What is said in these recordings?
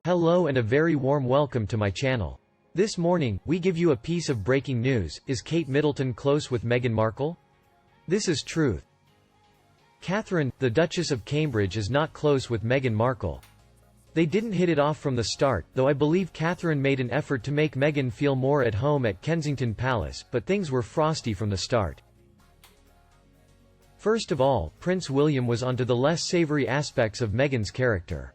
Hello and a very warm welcome to my channel. This morning, we give you a piece of breaking news. Is Kate Middleton close with Meghan Markle? This is truth. Catherine, the Duchess of Cambridge, is not close with Meghan Markle. They didn't hit it off from the start, though I believe Catherine made an effort to make Meghan feel more at home at Kensington Palace, but things were frosty from the start. First of all, Prince William was onto the less savory aspects of Meghan's character.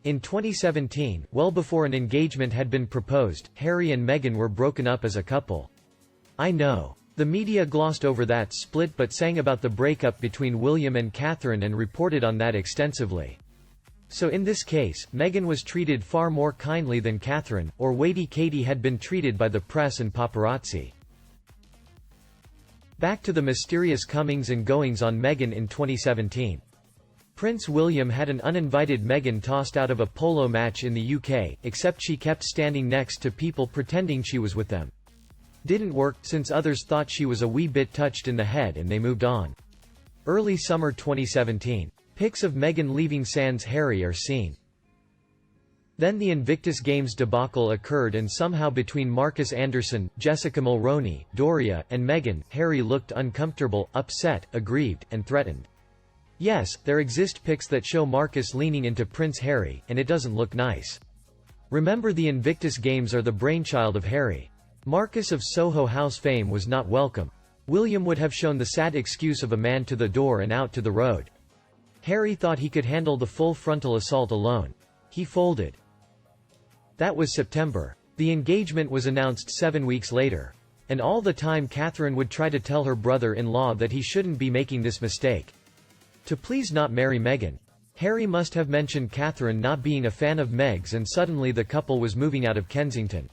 In 2017, well before an engagement had been proposed, Harry and Meghan were broken up as a couple. I know. The media glossed over that split but sang about the breakup between William and Catherine and reported on that extensively. So in this case, Meghan was treated far more kindly than Catherine, or Waity Katie had been treated by the press and paparazzi. Back to the mysterious comings and goings on Meghan in 2017. Prince William had an uninvited Meghan tossed out of a polo match in the UK, except she kept standing next to people pretending she was with them. Didn't work, since others thought she was a wee bit touched in the head and they moved on. Early summer 2017. Pics of Meghan leaving sans Harry are seen. Then the Invictus Games debacle occurred, and somehow between Marcus Anderson, Jessica Mulroney, Doria, and Meghan, Harry looked uncomfortable, upset, aggrieved, and threatened. Yes, there exist pics that show Marcus leaning into Prince Harry, and it doesn't look nice. Remember, the Invictus Games are the brainchild of Harry. Marcus of Soho House fame was not welcome. William would have shown the sad excuse of a man to the door and out to the road. Harry thought he could handle the full frontal assault alone. He folded. That was September. The engagement was announced 7 weeks later. And all the time Catherine would try to tell her brother-in-law that he shouldn't be making this mistake. To please not marry Meghan. Harry must have mentioned Catherine not being a fan of Meg's, and suddenly the couple was moving out of Kensington.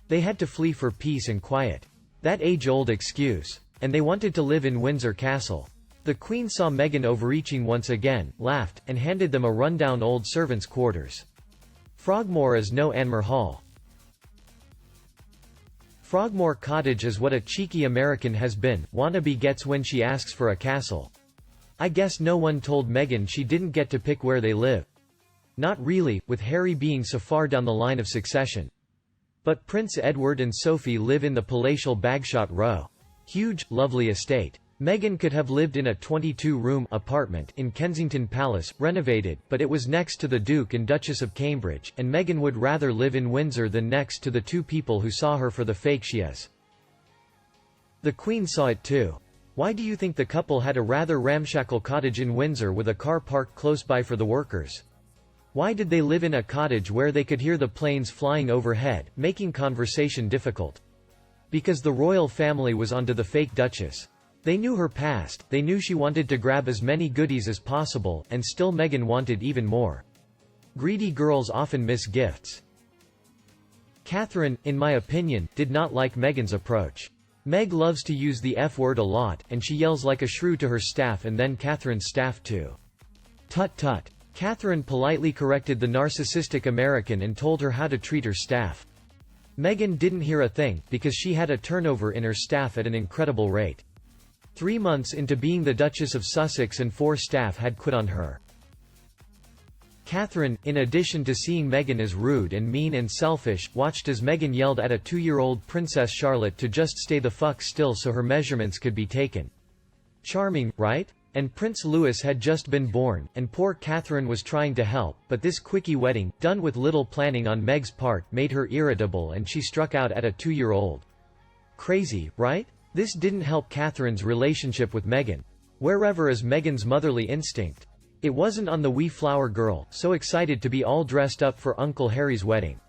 They had to flee for peace and quiet. That age-old excuse. And they wanted to live in Windsor Castle. The Queen saw Meghan overreaching once again, laughed, and handed them a rundown old servants' quarters. Frogmore is no Anmer Hall. Frogmore Cottage is what a cheeky American has been, wannabe gets when she asks for a castle. I guess no one told Meghan she didn't get to pick where they live. Not really, with Harry being so far down the line of succession. But Prince Edward and Sophie live in the palatial Bagshot Row. Huge, lovely estate. Meghan could have lived in a 22-room apartment in Kensington Palace, renovated, but it was next to the Duke and Duchess of Cambridge, and Meghan would rather live in Windsor than next to the two people who saw her for the fake she is. The Queen saw it too. Why do you think the couple had a rather ramshackle cottage in Windsor with a car parked close by for the workers? Why did they live in a cottage where they could hear the planes flying overhead, making conversation difficult? Because the royal family was onto the fake Duchess. They knew her past, they knew she wanted to grab as many goodies as possible, and still Meghan wanted even more. Greedy girls often miss gifts. Catherine, in my opinion, did not like Meghan's approach. Meg loves to use the F word a lot, and she yells like a shrew to her staff, and then Catherine's staff too. Tut tut. Catherine politely corrected the narcissistic American and told her how to treat her staff. Meghan didn't hear a thing, because she had a turnover in her staff at an incredible rate. 3 months into being the Duchess of Sussex and 4 staff had quit on her. Catherine, in addition to seeing Meghan as rude and mean and selfish, watched as Meghan yelled at a 2-year-old Princess Charlotte to just stay the fuck still so her measurements could be taken. Charming, right? And Prince Louis had just been born, and poor Catherine was trying to help, but this quickie wedding, done with little planning on Meg's part, made her irritable and she struck out at a 2-year-old. Crazy, right? This didn't help Catherine's relationship with Meghan. Wherever is Meghan's motherly instinct? It wasn't on the wee flower girl, so excited to be all dressed up for Uncle Harry's wedding.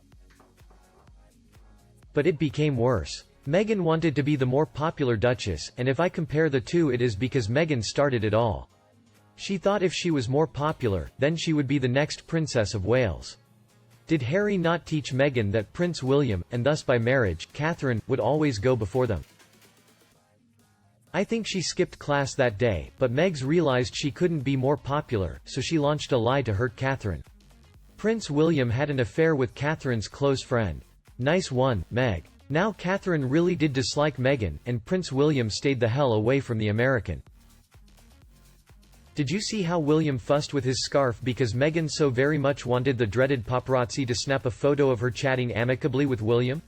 But it became worse. Meghan wanted to be the more popular Duchess, and if I compare the two, it is because Meghan started it all. She thought if she was more popular, then she would be the next Princess of Wales. Did Harry not teach Meghan that Prince William, and thus by marriage, Catherine, would always go before them? I think she skipped class that day, but Meg's realized she couldn't be more popular, so she launched a lie to hurt Catherine. Prince William had an affair with Catherine's close friend. Nice one, Meg. Now Catherine really did dislike Meghan, and Prince William stayed the hell away from the American. Did you see how William fussed with his scarf because Meghan so very much wanted the dreaded paparazzi to snap a photo of her chatting amicably with William?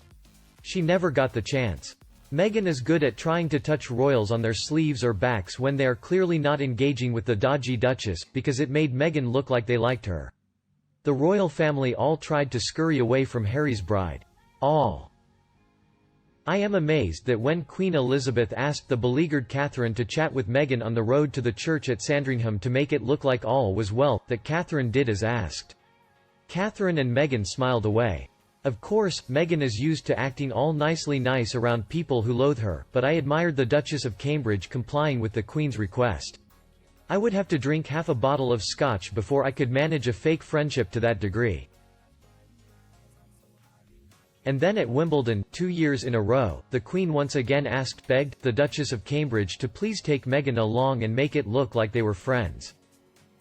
She never got the chance. Meghan is good at trying to touch royals on their sleeves or backs when they are clearly not engaging with the dodgy Duchess, because it made Meghan look like they liked her. The royal family all tried to scurry away from Harry's bride. All. I am amazed that when Queen Elizabeth asked the beleaguered Catherine to chat with Meghan on the road to the church at Sandringham to make it look like all was well, that Catherine did as asked. Catherine and Meghan smiled away. Of course, Meghan is used to acting all nicely nice around people who loathe her, but I admired the Duchess of Cambridge complying with the Queen's request. I would have to drink half a bottle of scotch before I could manage a fake friendship to that degree. And then at Wimbledon, 2 years in a row, the Queen once again begged, the Duchess of Cambridge to please take Meghan along and make it look like they were friends.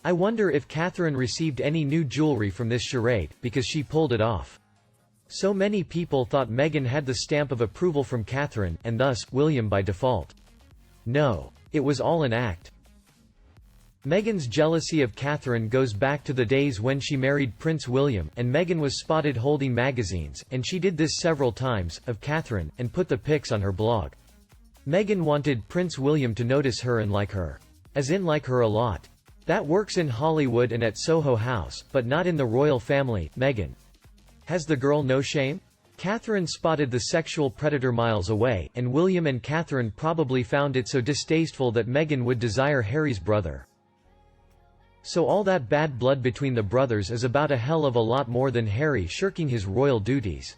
I wonder if Catherine received any new jewelry from this charade, because she pulled it off. So many people thought Meghan had the stamp of approval from Catherine, and thus, William by default. No. It was all an act. Meghan's jealousy of Catherine goes back to the days when she married Prince William, and Meghan was spotted holding magazines, and she did this several times, of Catherine, and put the pics on her blog. Meghan wanted Prince William to notice her and like her. As in like her a lot. That works in Hollywood and at Soho House, but not in the royal family. Meghan. Has the girl no shame? Catherine spotted the sexual predator miles away, and William and Catherine probably found it so distasteful that Meghan would desire Harry's brother. So all that bad blood between the brothers is about a hell of a lot more than Harry shirking his royal duties.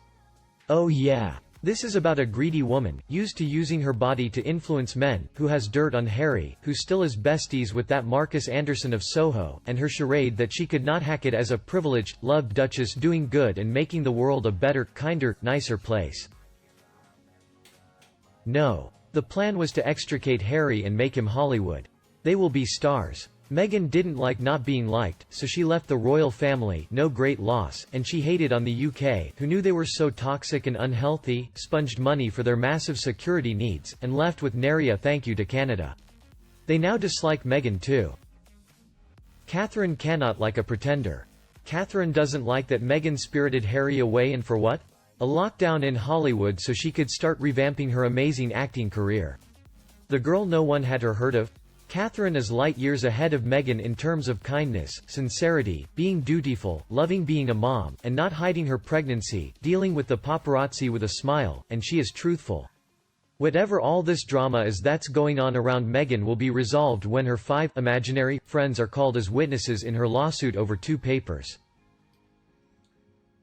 Oh yeah. This is about a greedy woman, used to using her body to influence men, who has dirt on Harry, who still is besties with that Marcus Anderson of Soho, and her charade that she could not hack it as a privileged, loved Duchess doing good and making the world a better, kinder, nicer place. No. The plan was to extricate Harry and make him Hollywood. They will be stars. Meghan didn't like not being liked, so she left the royal family, no great loss, and she hated on the UK, who knew they were so toxic and unhealthy, sponged money for their massive security needs, and left with nary a thank you to Canada. They now dislike Meghan too. Catherine cannot like a pretender. Catherine doesn't like that Meghan spirited Harry away, and for what? A lockdown in Hollywood so she could start revamping her amazing acting career. The girl no one had heard of? Catherine is light years ahead of Meghan in terms of kindness, sincerity, being dutiful, loving being a mom, and not hiding her pregnancy, dealing with the paparazzi with a smile, and she is truthful. Whatever all this drama is that's going on around Meghan will be resolved when her 5 imaginary friends are called as witnesses in her lawsuit over 2 papers.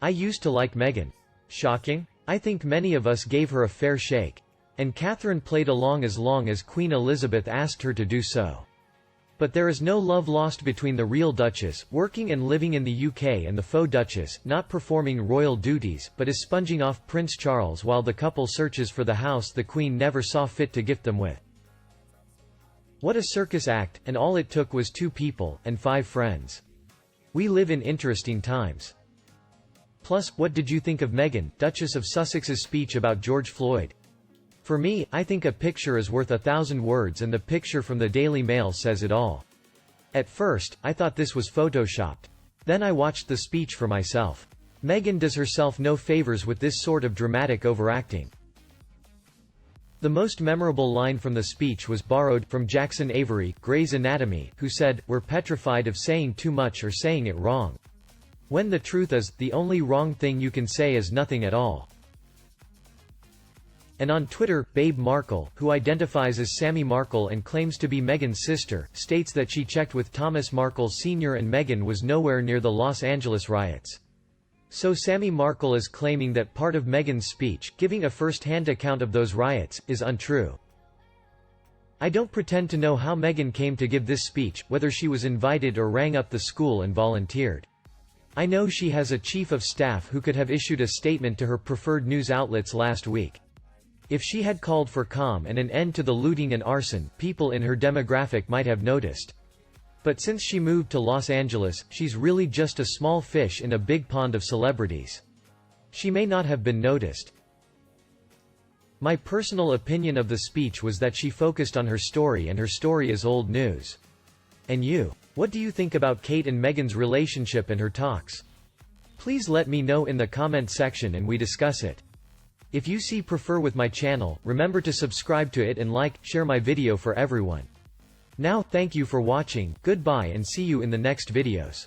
I used to like Meghan. Shocking? I think many of us gave her a fair shake. And Catherine played along as long as Queen Elizabeth asked her to do so. But there is no love lost between the real Duchess, working and living in the UK, and the faux Duchess, not performing royal duties, but is sponging off Prince Charles while the couple searches for the house the Queen never saw fit to gift them with. What a circus act, and all it took was 2 people, and 5 friends. We live in interesting times. Plus, what did you think of Meghan, Duchess of Sussex's speech about George Floyd? For me, I think a picture is worth 1,000 words, and the picture from the Daily Mail says it all. At first, I thought this was photoshopped. Then I watched the speech for myself. Meghan does herself no favors with this sort of dramatic overacting. The most memorable line from the speech was borrowed from Jackson Avery, Grey's Anatomy, who said, "We're petrified of saying too much or saying it wrong. When the truth is, the only wrong thing you can say is nothing at all." And on Twitter, Babe Markle, who identifies as Sammy Markle and claims to be Meghan's sister, states that she checked with Thomas Markle Sr. and Meghan was nowhere near the Los Angeles riots. So Sammy Markle is claiming that part of Meghan's speech, giving a first-hand account of those riots, is untrue. I don't pretend to know how Meghan came to give this speech, whether she was invited or rang up the school and volunteered. I know she has a chief of staff who could have issued a statement to her preferred news outlets last week. If she had called for calm and an end to the looting and arson, people in her demographic might have noticed. But since she moved to Los Angeles, she's really just a small fish in a big pond of celebrities. She may not have been noticed. My personal opinion of the speech was that she focused on her story, and her story is old news. And you? What do you think about Kate and Meghan's relationship and her talks? Please let me know in the comment section and we discuss it. If you prefer with my channel, remember to subscribe to it and share my video for everyone. Now, thank you for watching, goodbye and see you in the next videos.